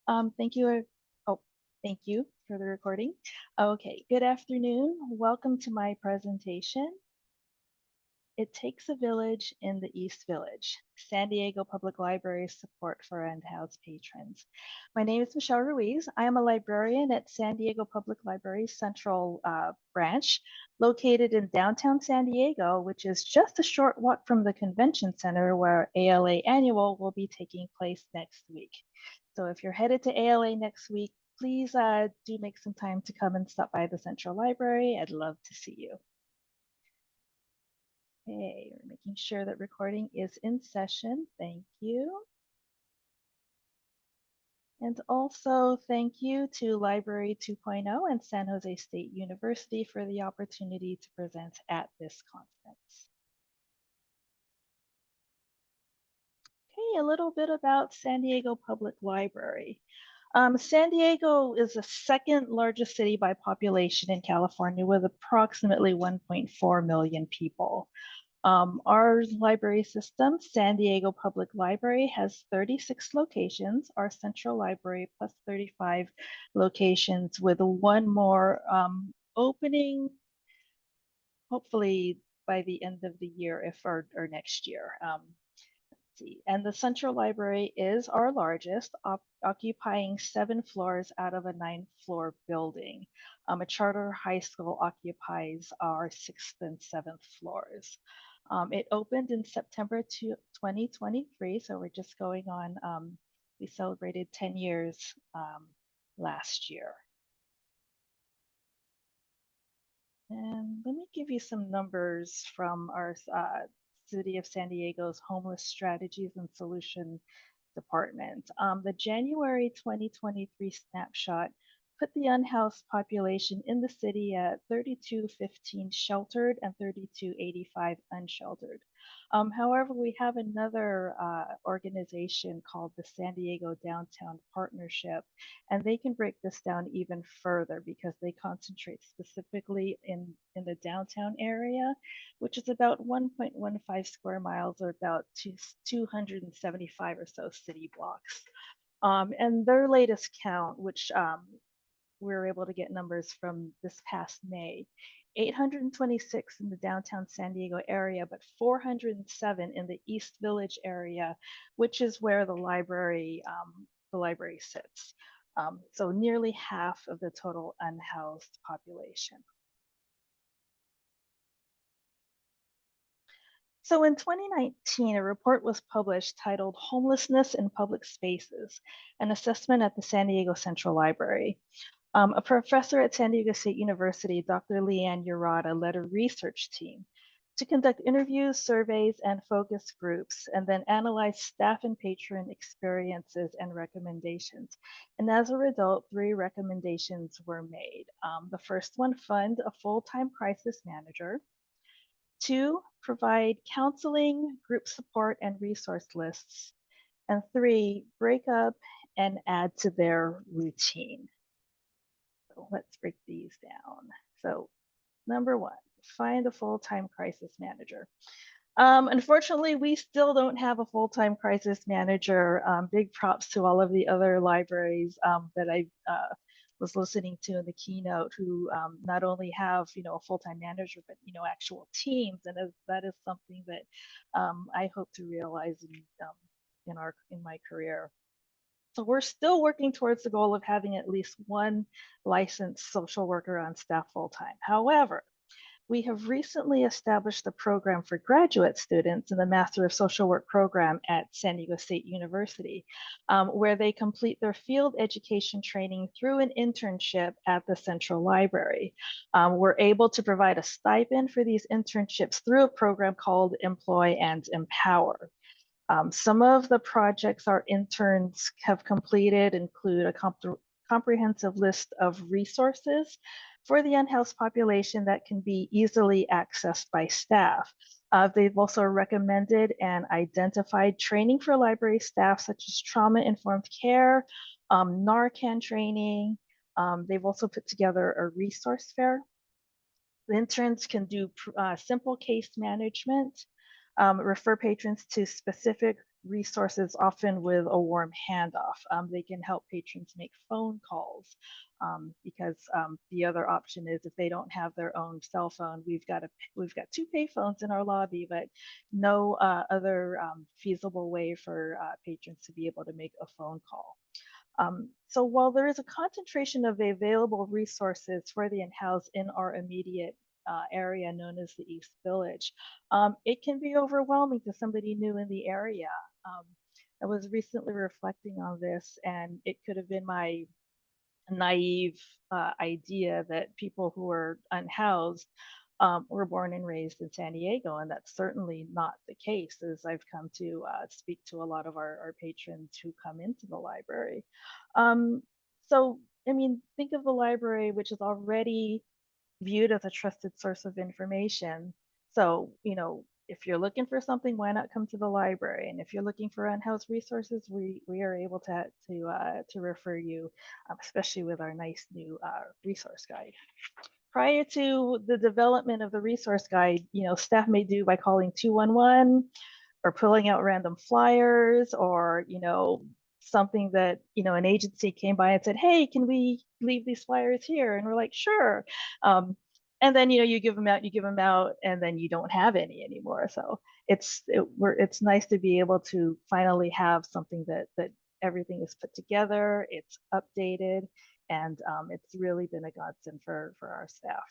Thank you. Oh, thank you for the recording. Okay, good afternoon. Welcome to my presentation. It takes a village in the East Village, San Diego Public Library's support for unhoused patrons. My name is Michelle Ruiz. I am a librarian at San Diego Public Library's Central Branch, located in downtown San Diego, which is just a short walk from the convention center where ALA Annual will be taking place next week. So if you're headed to ALA next week, please do make some time to come and stop by the Central Library. I'd love to see you. Okay, we're making sure that recording is in session. Thank you. And also thank you to Library 2.0 and San Jose State University for the opportunity to present at this conference. Okay, a little bit about San Diego Public Library. San Diego is the second largest city by population in California with approximately 1.4 million people. Our library system, San Diego Public Library, has 36 locations, our central library plus 35 locations with one more opening, hopefully by the end of the year or next year. And the central library is our largest, occupying 7 floors out of a 9-floor building. A charter high school occupies our 6th and 7th floors. It opened in September 2023, so we're just going on, we celebrated 10 years last year. And let me give you some numbers from our City of San Diego's Homeless Strategies and Solution Department. The January 2023 snapshot put the unhoused population in the city at 3,215 sheltered and 3,285 unsheltered. However, we have another organization called the San Diego Downtown Partnership, and they can break this down even further because they concentrate specifically in the downtown area, which is about 1.15 square miles or about 275 or so city blocks. And their latest count, which we were able to get numbers from this past May, 826 in the downtown San Diego area, but 407 in the East Village area, which is where the library sits. So nearly half of the total unhoused population. So in 2019, a report was published titled Homelessness in Public Spaces, an assessment at the San Diego Central Library. A professor at San Diego State University, Dr. Leanne Urata, led a research team to conduct interviews, surveys, and focus groups, and then analyze staff and patron experiences and recommendations. And as a result, 3 recommendations were made. The first one, fund a full-time crisis manager. 2, provide counseling, group support, and resource lists. And 3, break up and add to their routine. So let's break these down. So number 1, find a full-time crisis manager. Unfortunately, we still don't have a full-time crisis manager. Big props to all of the other libraries that I was listening to in the keynote who not only have a full-time manager, but actual teams, and that is something that I hope to realize in my career. So we're still working towards the goal of having at least 1 licensed social worker on staff full-time. However, we have recently established a program for graduate students in the Master of Social Work program at San Diego State University, where they complete their field education training through an internship at the Central Library. We're able to provide a stipend for these internships through a program called Employ and Empower. Some of the projects our interns have completed include a comprehensive list of resources for the unhoused population that can be easily accessed by staff. They've also recommended and identified training for library staff, such as trauma-informed care, Narcan training. They've also put together a resource fair. The interns can do simple case management, refer patrons to specific resources, often with a warm handoff. They can help patrons make phone calls because the other option is if they don't have their own cell phone, we've got two payphones in our lobby, but no other feasible way for patrons to be able to make a phone call. So while there is a concentration of the available resources for the in-house in our immediate area known as the East Village, it can be overwhelming to somebody new in the area. Um, I was recently reflecting on this, and it could have been my naive idea that people who are unhoused were born and raised in San Diego, and that's certainly not the case, as I've come to speak to a lot of our patrons who come into the library. Um, so, I mean, think of the library, which is already viewed as a trusted source of information. So, if you're looking for something, why not come to the library? And if you're looking for unhoused resources, we are able to refer you, especially with our nice new resource guide. Prior to the development of the resource guide, staff may do by calling 211 or pulling out random flyers, or something that an agency came by and said, hey, can we leave these flyers here? And we're like, sure. And then you give them out, and then you don't have any anymore. So it's nice to be able to finally have something that everything is put together, it's updated, and it's really been a godsend for our staff.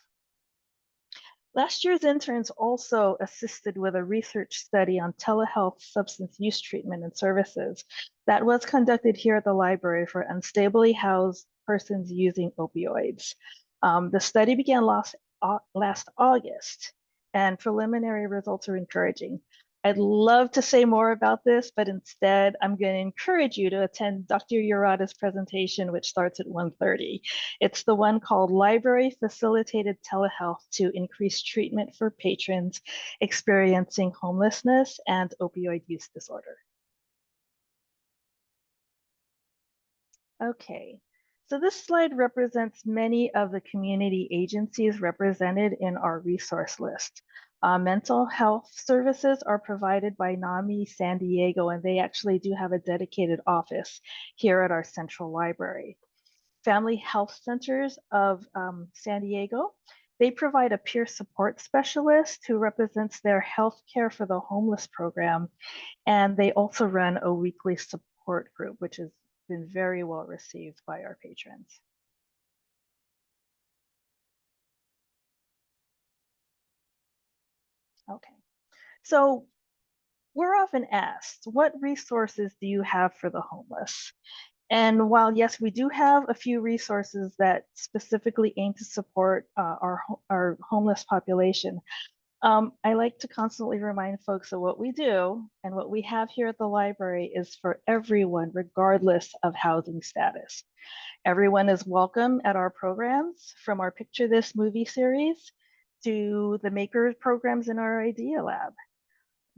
Last year's interns also assisted with a research study on telehealth substance use treatment and services that was conducted here at the library for unstably housed persons using opioids. The study began last August, and preliminary results are encouraging. I'd love to say more about this, but instead I'm going to encourage you to attend Dr. Urata's presentation, which starts at 1:30. It's the one called Library Facilitated Telehealth to Increase Treatment for Patrons Experiencing Homelessness and Opioid Use Disorder. Okay, so this slide represents many of the community agencies represented in our resource list. Mental health services are provided by NAMI San Diego, and they actually do have a dedicated office here at our central library. Family Health Centers of San Diego, they provide a peer support specialist who represents their health care for the homeless program, and they also run a weekly support group, which has been very well received by our patrons. Okay, so we're often asked, what resources do you have for the homeless? And while, yes, we do have a few resources that specifically aim to support our homeless population, I like to constantly remind folks that what we do and what we have here at the library is for everyone, regardless of housing status. Everyone is welcome at our programs, from our Picture This movie series to the Maker programs in our Idea Lab.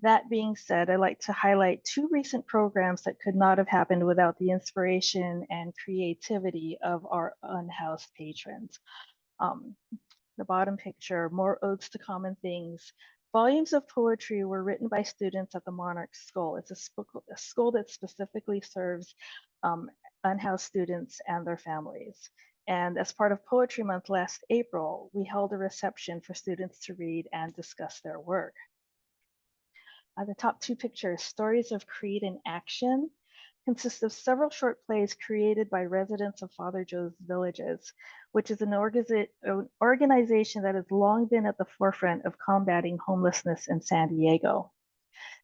That being said, I'd like to highlight two recent programs that could not have happened without the inspiration and creativity of our unhoused patrons. The bottom picture, More Odes to Common Things. Volumes of poetry were written by students at the Monarch School. It's a school that specifically serves unhoused students and their families. And as part of Poetry Month last April, we held a reception for students to read and discuss their work. The top two pictures, Stories of Creed and Action, consist of several short plays created by residents of Father Joe's Villages, which is an organization that has long been at the forefront of combating homelessness in San Diego.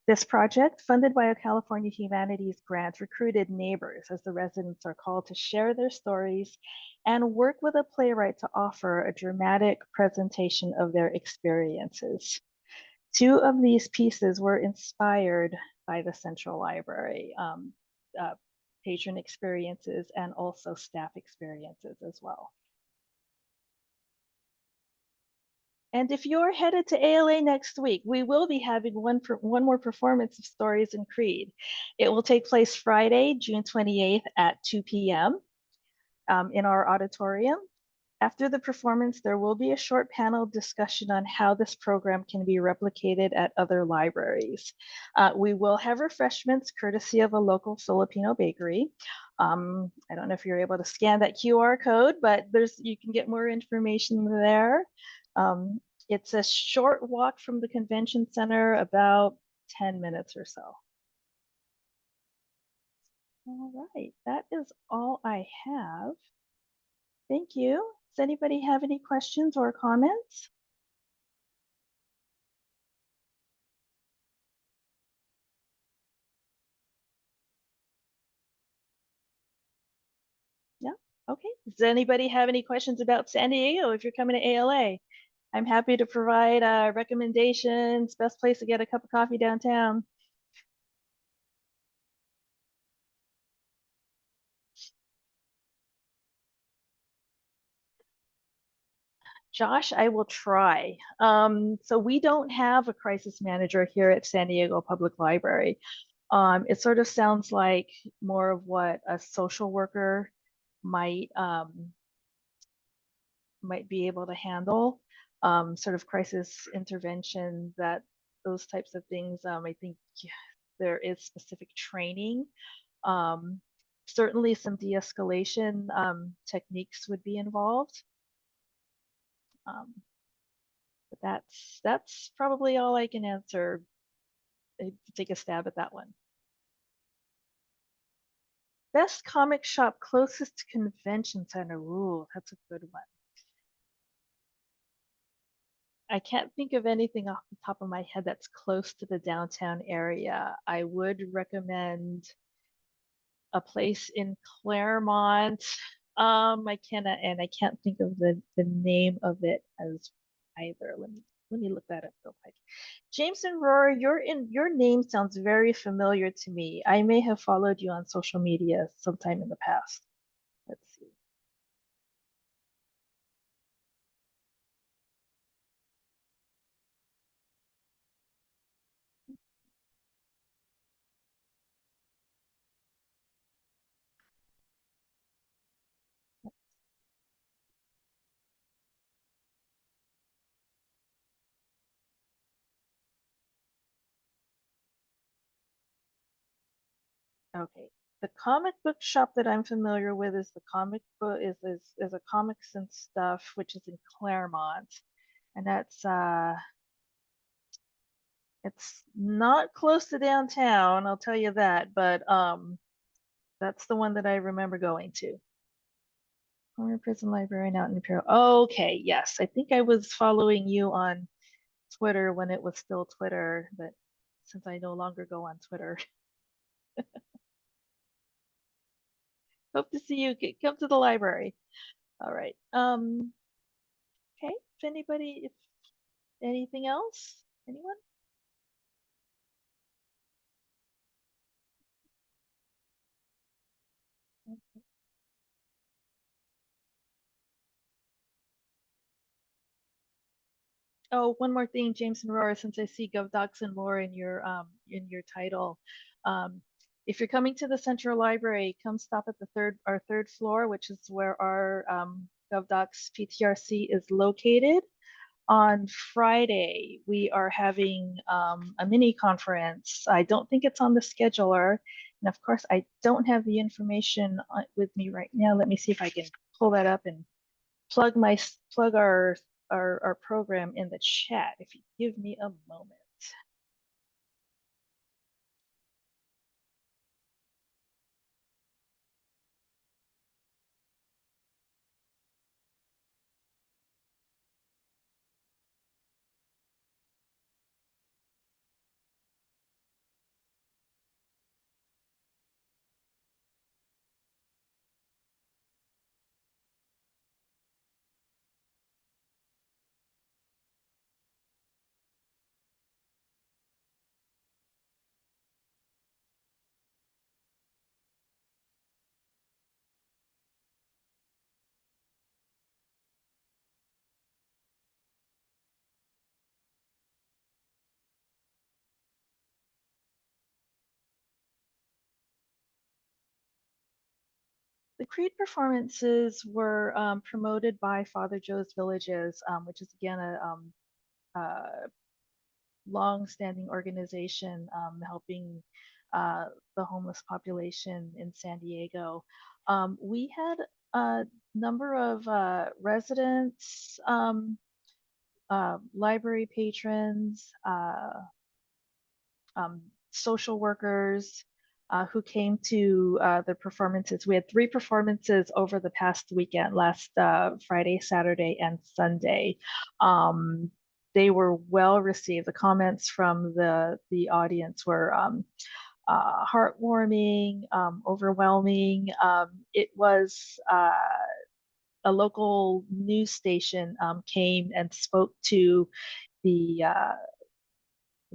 This project, funded by a California Humanities grant, recruited neighbors, as the residents are called, to share their stories and work with a playwright to offer a dramatic presentation of their experiences. Two of these pieces were inspired by the Central Library, patron experiences and also staff experiences as well. And if you're headed to ALA next week, we will be having one more performance of Stories in Creed. It will take place Friday, June 28th at 2 p.m. In our auditorium. After the performance, there will be a short panel discussion on how this program can be replicated at other libraries. We will have refreshments courtesy of a local Filipino bakery. I don't know if you're able to scan that QR code, but you can get more information there. Um, it's a short walk from the convention center, about 10 minutes or so. All right, that is all I have. Thank you. Does anybody have any questions or comments? Yeah. Okay. Does anybody have any questions about San Diego if you're coming to ALA? I'm happy to provide recommendations, best place to get a cup of coffee downtown. Josh, I will try. So we don't have a crisis manager here at San Diego Public Library. It sort of sounds like more of what a social worker might might be able to handle, sort of crisis intervention, that those types of things. I think there is specific training. Um, Certainly some de-escalation techniques would be involved. Um, but that's probably all I can answer. Take a stab at that one. Best comic shop closest to convention center. Ooh, that's a good one. I can't think of anything off the top of my head that's close to the downtown area. I would recommend a place in Claremont. I can't think of the name of it as either. Let me look that up real quick. Jameson Rohrer, your name sounds very familiar to me. I may have followed you on social media sometime in the past. Let's see. Okay. The comic book shop that I'm familiar with is the comic book is a comics and stuff, which is in Claremont. And it's not close to downtown, I'll tell you that, but that's the one that I remember going to. Former prison librarian out in Imperial. Okay, yes. I think I was following you on Twitter when it was still Twitter, but since I no longer go on Twitter, hope to see you. Come to the library. All right. Okay. If anything else, anyone? Oh, one more thing, James and Roar, since I see GovDocs and more in your title. Um, if you're coming to the Central Library, come stop at the our third floor, which is where our GovDocs PTRC is located. On Friday, we are having a mini conference. I don't think it's on the scheduler. And of course, I don't have the information with me right now. Let me see if I can pull that up and plug our program in the chat if you give me a moment. Creed performances were promoted by Father Joe's Villages, which is again a long-standing organization helping the homeless population in San Diego. We had a number of residents, library patrons, social workers who came to the performances. We had 3 performances over the past weekend, last Friday, Saturday, and Sunday. They were well received. The comments from the audience were heartwarming, overwhelming. It was a local news station came and spoke to the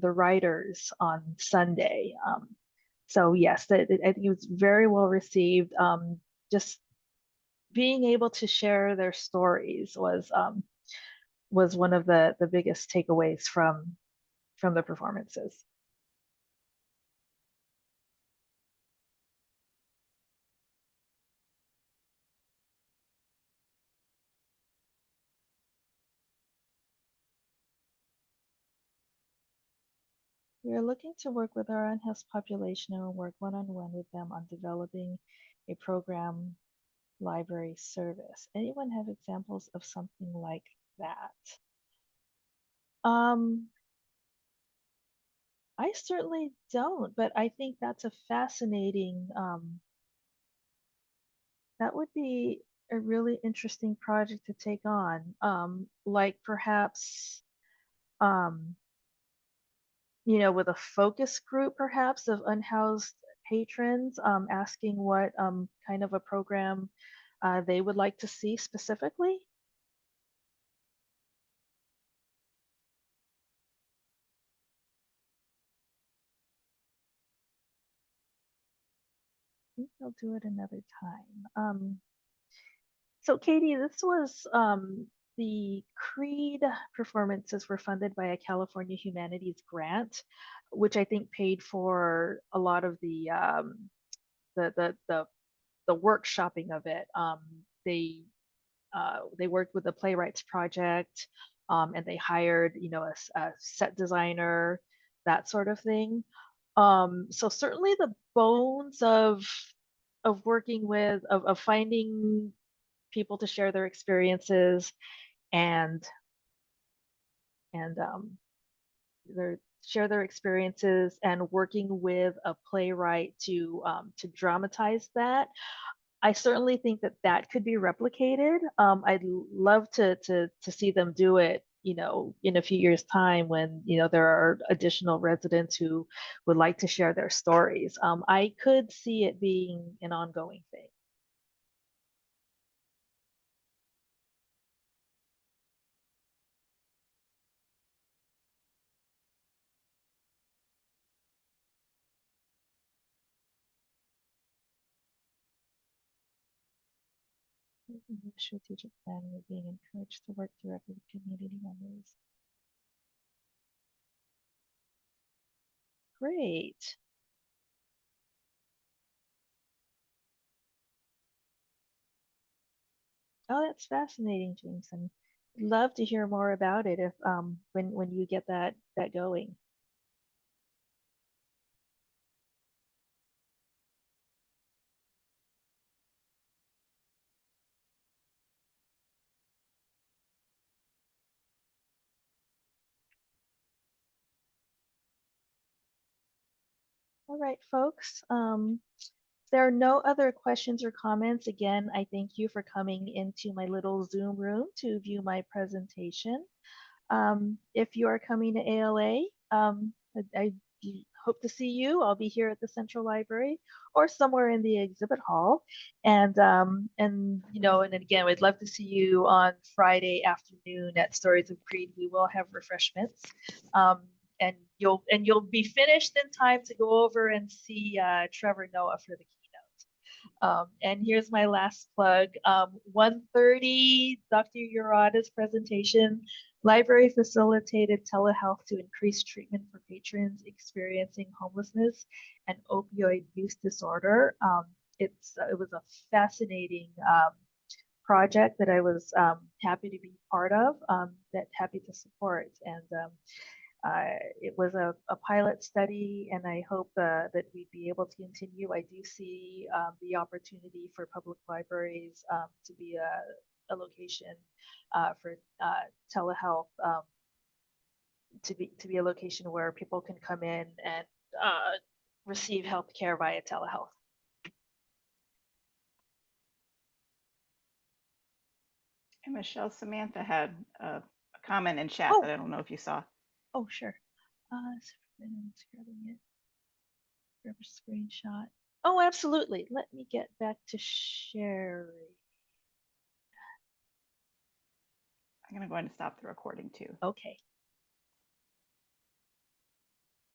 writers on Sunday. So yes, I think it was very well received. Just being able to share their stories was one of the biggest takeaways from the performances. We are looking to work with our unhoused population and work one-on-one with them on developing a program library service. Anyone have examples of something like that? I certainly don't, but I think that's a fascinating, that would be a really interesting project to take on. Like perhaps, um, with a focus group perhaps of unhoused patrons, asking what kind of a program they would like to see specifically. I think they'll do it another time. So Katie, this was the Creed performances were funded by a California Humanities grant, which I think paid for a lot of the the the, the workshopping of it. They worked with the Playwrights Project, and they hired a set designer, that sort of thing. So certainly the bones of working with of finding people to share their experiences and and their share their experiences and working with a playwright to dramatize that. I certainly think that that could be replicated. I'd love to see them do it, in a few years' time when there are additional residents who would like to share their stories. I could see it being an ongoing thing. The strategic plan, we're being encouraged to work directly with community members. Great. Oh, that's fascinating, Jameson. Love to hear more about it if when you get that going. All right, folks. There are no other questions or comments. Again, I thank you for coming into my little Zoom room to view my presentation. If you are coming to ALA, I hope to see you. I'll be here at the Central Library or somewhere in the exhibit hall. And again, we'd love to see you on Friday afternoon at Stories of Creed. We will have refreshments. And you'll be finished in time to go over and see Trevor Noah for the keynote. And here's my last plug. 1:30, Dr. Urada's presentation, Library Facilitated Telehealth to Increase Treatment for Patrons Experiencing Homelessness and Opioid Use Disorder. it was a fascinating project that I was happy to be part of, that happy to support. And it was a pilot study, and I hope that we'd be able to continue. I do see the opportunity for public libraries to be a location for telehealth, to be a location where people can come in and receive health care via telehealth. And Michelle, Samantha had a comment in chat Oh, that I don't know if you saw. oh, sure. Grabbing it. Grab a screenshot. Oh, absolutely. Let me get back to sharing. I'm going to go ahead and stop the recording too. Okay.